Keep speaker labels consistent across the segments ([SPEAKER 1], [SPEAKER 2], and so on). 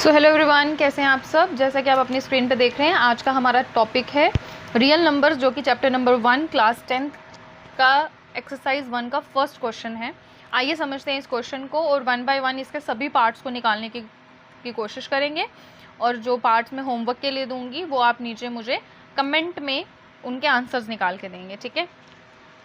[SPEAKER 1] So hello everyone, कैसे हैं आप सब। जैसा कि आप अपनी स्क्रीन पे देख रहे हैं, आज का हमारा टॉपिक है रियल नंबर्स, जो कि चैप्टर नंबर 1 क्लास 10th का एक्सरसाइज 1 का फर्स्ट क्वेश्चन है। आइए समझते हैं इस क्वेश्चन को और 1 बाय 1 इसके सभी पार्ट्स को निकालने की कोशिश करेंगे। और जो पार्ट्स मैं होमवर्क के लिए दूंगी वो आप नीचे मुझे कमेंट में उनके आंसर्स निकाल के देंगे, ठीक है।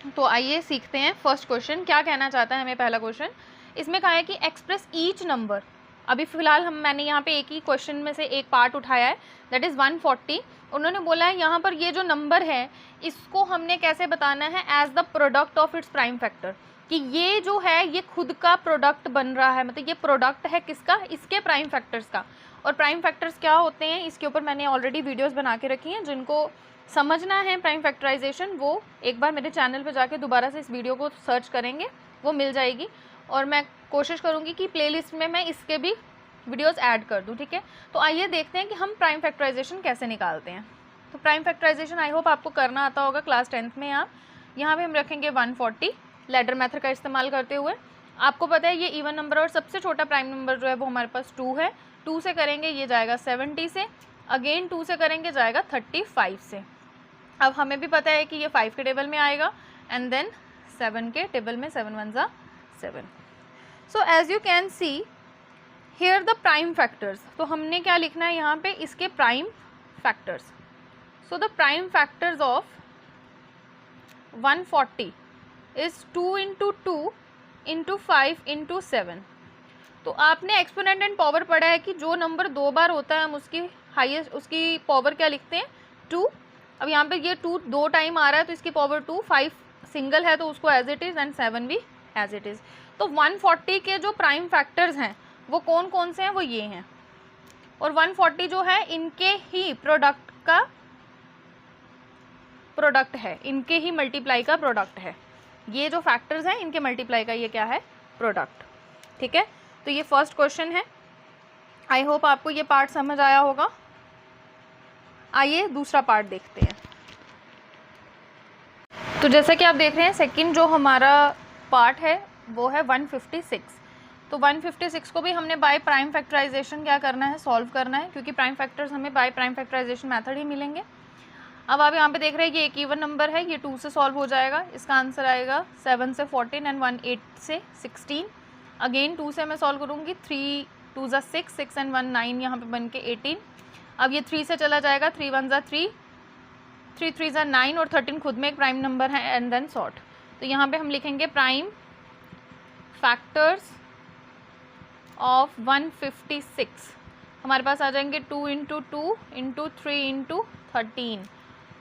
[SPEAKER 1] तो आइए सीखते हैं फर्स्ट क्वेश्चन। क्या कहना चाहता है हमें पहला क्वेश्चन। इसमें कहा है कि एक्सप्रेस ईच नंबर। अभी फ़िलहाल मैंने यहाँ पे एक ही क्वेश्चन में से एक पार्ट उठाया है, दैट इज़ 140। उन्होंने बोला है यहाँ पर ये जो नंबर है इसको हमने कैसे बताना है, as the product of its prime factor, कि ये जो है ये खुद का प्रोडक्ट बन रहा है, मतलब ये प्रोडक्ट है किसका, इसके प्राइम फैक्टर्स का। और प्राइम फैक्टर्स क्या होते हैं इसके ऊपर मैंने ऑलरेडी वीडियोज़ बना के रखी हैं। जिनको समझना है प्राइम फैक्टराइजेशन वो एक बार मेरे चैनल पे जाके दोबारा से इस वीडियो को सर्च करेंगे, वो मिल जाएगी। और मैं कोशिश करूँगी कि प्लेलिस्ट में मैं इसके भी वीडियोस ऐड कर दूँ, ठीक है। तो आइए देखते हैं कि हम प्राइम फैक्टराइजेशन कैसे निकालते हैं। तो प्राइम फैक्टराइजेशन आई होप आपको करना आता होगा क्लास 10th में। आप यहाँ पे हम रखेंगे 140 लैडर मेथड का इस्तेमाल करते हुए। आपको पता है ये इवन नंबर और सबसे छोटा प्राइम नंबर जो है वो हमारे पास 2 है। 2 से करेंगे ये जाएगा 70 से, अगेन 2 से करेंगे जाएगा 35 से। अब हमें भी पता है कि ये 5 के टेबल में आएगा एंड देन 7 के टेबल में, 7 1 जा 7। So as you can see here the prime factors. तो हमने क्या लिखना है यहाँ पे, इसके prime factors. So the prime factors of 140 is 2 into 2 into 5 into 7। तो आपने एक्सपोनेंट एंड पावर पढ़ा है कि जो नंबर 2 बार होता है हम उसकी हाईएस्ट, उसकी पावर क्या लिखते हैं, 2। अब यहाँ पे ये 2 2 टाइम आ रहा है तो इसकी पावर 2, 5 सिंगल है तो उसको एज इट इज़ एंड 7 भी एज इट इज़। तो 140 के जो प्राइम फैक्टर्स हैं वो कौन कौन से हैं, वो ये हैं। और 140 जो है इनके ही प्रोडक्ट का प्रोडक्ट है, इनके ही मल्टीप्लाई का प्रोडक्ट है। ये जो फैक्टर्स हैं इनके मल्टीप्लाई का ये क्या है, प्रोडक्ट, ठीक है। तो ये फर्स्ट क्वेश्चन है। आई होप आपको ये पार्ट समझ आया होगा। आइए दूसरा पार्ट देखते हैं। तो जैसा कि आप देख रहे हैं सेकंड जो हमारा पार्ट है वो है 156। तो 156 को भी हमने बाय प्राइम फैक्टराइजेशन क्या करना है, सॉल्व करना है, क्योंकि प्राइम फैक्टर्स हमें बाय प्राइम फैक्टराइजेशन मेथड ही मिलेंगे। अब आप यहाँ पे देख रहे हैं ये एक इवन नंबर है, ये 2 से सॉल्व हो जाएगा। इसका आंसर आएगा 7 से 14 एंड 1 8 से 16। अगेन 2 से मैं सॉल्व करूँगी, 3 2 जा 6, 6 एंड 1 9, यहाँ पे बन के 18। अब ये 3 से चला जाएगा, 3 1 जा 3, 3 3 जा 9 और 13 खुद में एक प्राइम नंबर है एंड देन सॉर्ट। तो यहाँ पे हम लिखेंगे प्राइम फैक्टर्स ऑफ 156। हमारे पास आ जाएंगे 2 इंटू 2 इंटू 3 इंटू 13।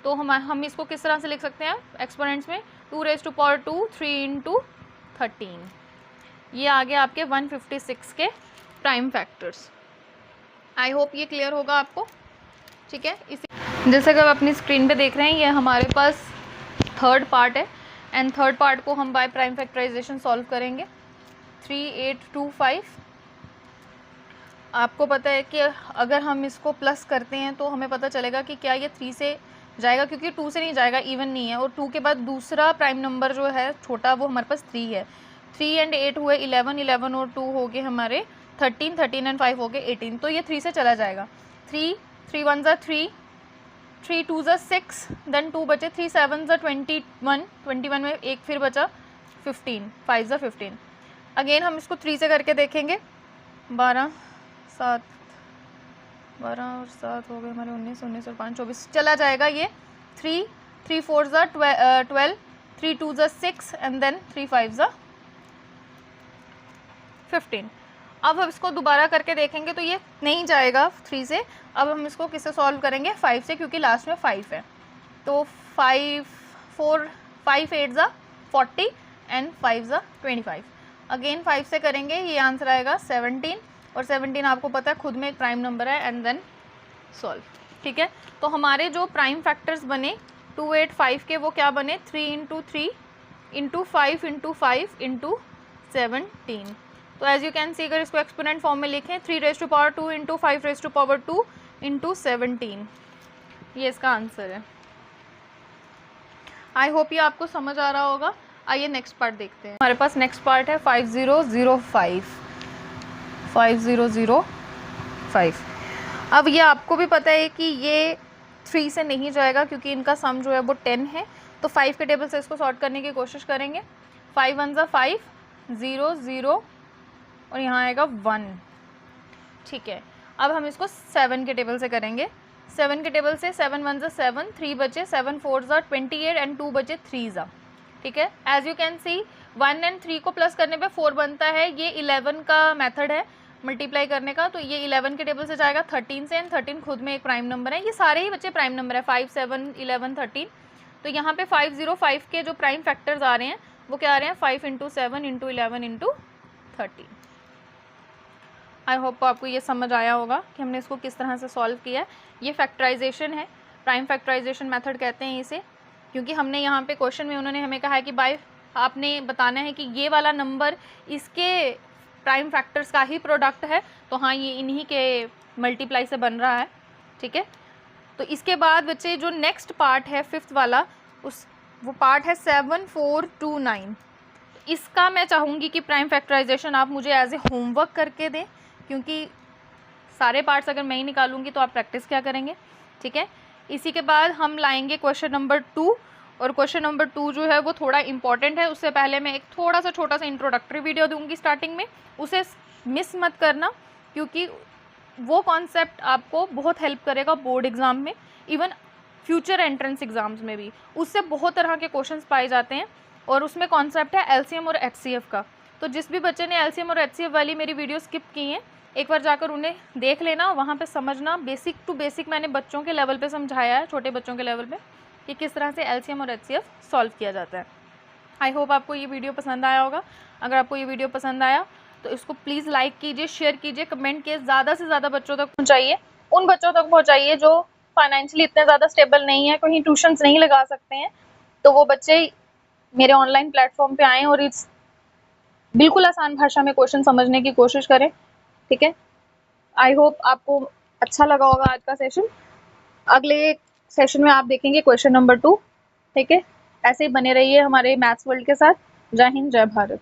[SPEAKER 1] तो हम इसको किस तरह से लिख सकते हैं एक्सपोनेंट्स में, 2 रेज़ टू पावर 2 3 इंटू 13। ये आ गया आपके 156 के प्राइम फैक्टर्स। आई होप ये क्लियर होगा आपको, ठीक है। इसी जैसे कि आप अपनी स्क्रीन पे देख रहे हैं ये हमारे पास थर्ड पार्ट है एंड थर्ड पार्ट को हम बाय प्राइम फैक्टराइजेशन सॉल्व करेंगे। 3 8 2 5। आपको पता है कि अगर हम इसको प्लस करते हैं तो हमें पता चलेगा कि क्या ये 3 से जाएगा, क्योंकि 2 से नहीं जाएगा, इवन नहीं है। और 2 के बाद दूसरा प्राइम नंबर जो है छोटा वो हमारे पास 3 है। 3 एंड 8 हुए 11, 11 और 2 हो गए हमारे 13, 13 एंड 5 हो गए 18। तो ये 3 से चला जाएगा। 3 3 1 जा 3, 3 2 जा 6, देन 2 बचे, 3 7 जा 21, 21 में एक फिर बचा 15, 5 जा 15। अगेन हम इसको 3 से करके देखेंगे, 12 7 12 और 7 हो गए हमारे 19, 19 और 5 24 चला जाएगा ये। 3 3 4 जा 12, 3 2 जा 6 एंड देन 3 5 जा 15। अब हम इसको दोबारा करके देखेंगे तो ये नहीं जाएगा 3 से। अब हम इसको किससे सॉल्व करेंगे, 5 से, क्योंकि लास्ट में 5 है। तो 5 8 जा 40 एंड 5 जा 25। अगेन 5 से करेंगे, ये आंसर आएगा 17 और 17 आपको पता है खुद में एक प्राइम नंबर है एंड देन सॉल्व, ठीक है। तो हमारे जो प्राइम फैक्टर्स बने 2 8 5 के वो क्या बने, 3 इंटू 3 इंटू 5 इंटू 5 इंटू 17। तो एज यू कैन सी अगर इसको एक्सपोनेंट फॉर्म में लिखें, 3 raise to power 2 into 5 raise to power 2 into 17, ये इसका आंसर है। आई होप ये आपको समझ आ रहा होगा। आइए नेक्स्ट पार्ट देखते हैं। हमारे पास नेक्स्ट पार्ट है 5005। 5। अब ये आपको भी पता है कि ये 3 से नहीं जाएगा क्योंकि इनका सम जो है वो 10 है, तो 5 के टेबल से इसको सॉर्ट करने की कोशिश करेंगे। 5 1 ज़ा 5, 0 0 और यहाँ आएगा 1। ठीक है, अब हम इसको 7 के टेबल से करेंगे। 7 के टेबल से 7 1 ज़ा 7, 3 बचे, 7 4 ज़ा 28 एंड 2 बचे 3 ज़ा। ठीक है, as you can see 1 and 3 को प्लस करने पे 4 बनता है। ये 11 का मेथड है मल्टीप्लाई करने का, तो ये 11 के टेबल से जाएगा 13 से, एंड 13 खुद में एक प्राइम नंबर है। ये सारे ही बच्चे प्राइम नंबर है, 5 7 11 13। तो यहाँ पे 505 के जो प्राइम फैक्टर्स आ रहे हैं वो क्या आ रहे हैं, 5 into 7 into 11 into 13। I hope आपको ये समझ आया होगा कि हमने इसको किस तरह से सॉल्व किया है। ये फैक्टराइजेशन है, प्राइम फैक्टराइजेशन मेथड कहते हैं इसे, क्योंकि हमने यहाँ पे क्वेश्चन में उन्होंने हमें कहा है कि बाय आपने बताना है कि ये वाला नंबर इसके प्राइम फैक्टर्स का ही प्रोडक्ट है, तो हाँ ये इन्हीं के मल्टीप्लाई से बन रहा है। ठीक है, तो इसके बाद बच्चे जो नेक्स्ट पार्ट है 5th वाला, वो पार्ट है 7 4 2 9। इसका मैं चाहूँगी कि प्राइम फैक्टराइजेशन आप मुझे एज ए होमवर्क करके दें, क्योंकि सारे पार्ट्स अगर मैं ही निकालूंगी तो आप प्रैक्टिस क्या करेंगे। ठीक है, इसी के बाद हम लाएंगे क्वेश्चन नंबर 2, और क्वेश्चन नंबर 2 जो है वो थोड़ा इंपॉर्टेंट है। उससे पहले मैं एक थोड़ा सा छोटा सा इंट्रोडक्टरी वीडियो दूंगी स्टार्टिंग में, उसे मिस मत करना, क्योंकि वो कॉन्सेप्ट आपको बहुत हेल्प करेगा बोर्ड एग्ज़ाम में, इवन फ्यूचर एंट्रेंस एग्ज़ाम्स में भी। उससे बहुत तरह के क्वेश्चंस पाए जाते हैं, और उसमें कॉन्सेप्ट है एलसीएम और एचसीएफ का। तो जिस भी बच्चे ने एलसीएम और एचसीएफ वाली मेरी वीडियो स्किप की हैं, एक बार जाकर उन्हें देख लेना, वहाँ पे समझना। बेसिक टू बेसिक मैंने बच्चों के लेवल पे समझाया है, छोटे बच्चों के लेवल पे, कि किस तरह से एलसीएम और एचसीएफ सॉल्व किया जाता है। आई होप आपको ये वीडियो पसंद आया होगा। अगर आपको ये वीडियो पसंद आया तो इसको प्लीज़ लाइक कीजिए, शेयर कीजिए, कमेंट कीजिए, ज़्यादा से ज़्यादा बच्चों तक पहुँचाइए। उन बच्चों तक पहुँचाइए जो फाइनेंशियली इतने ज़्यादा स्टेबल नहीं है, कहीं ट्यूशन्स नहीं लगा सकते हैं, तो वो बच्चे मेरे ऑनलाइन प्लेटफॉर्म पे आएँ और इस बिल्कुल आसान भाषा में क्वेश्चन समझने की कोशिश करें। ठीक है, आई होप आपको अच्छा लगा होगा आज का सेशन। अगले सेशन में आप देखेंगे क्वेश्चन नंबर 2। ठीक है, ऐसे ही बने रहिए हमारे मैथ्स वर्ल्ड के साथ। जय हिंद, जय भारत।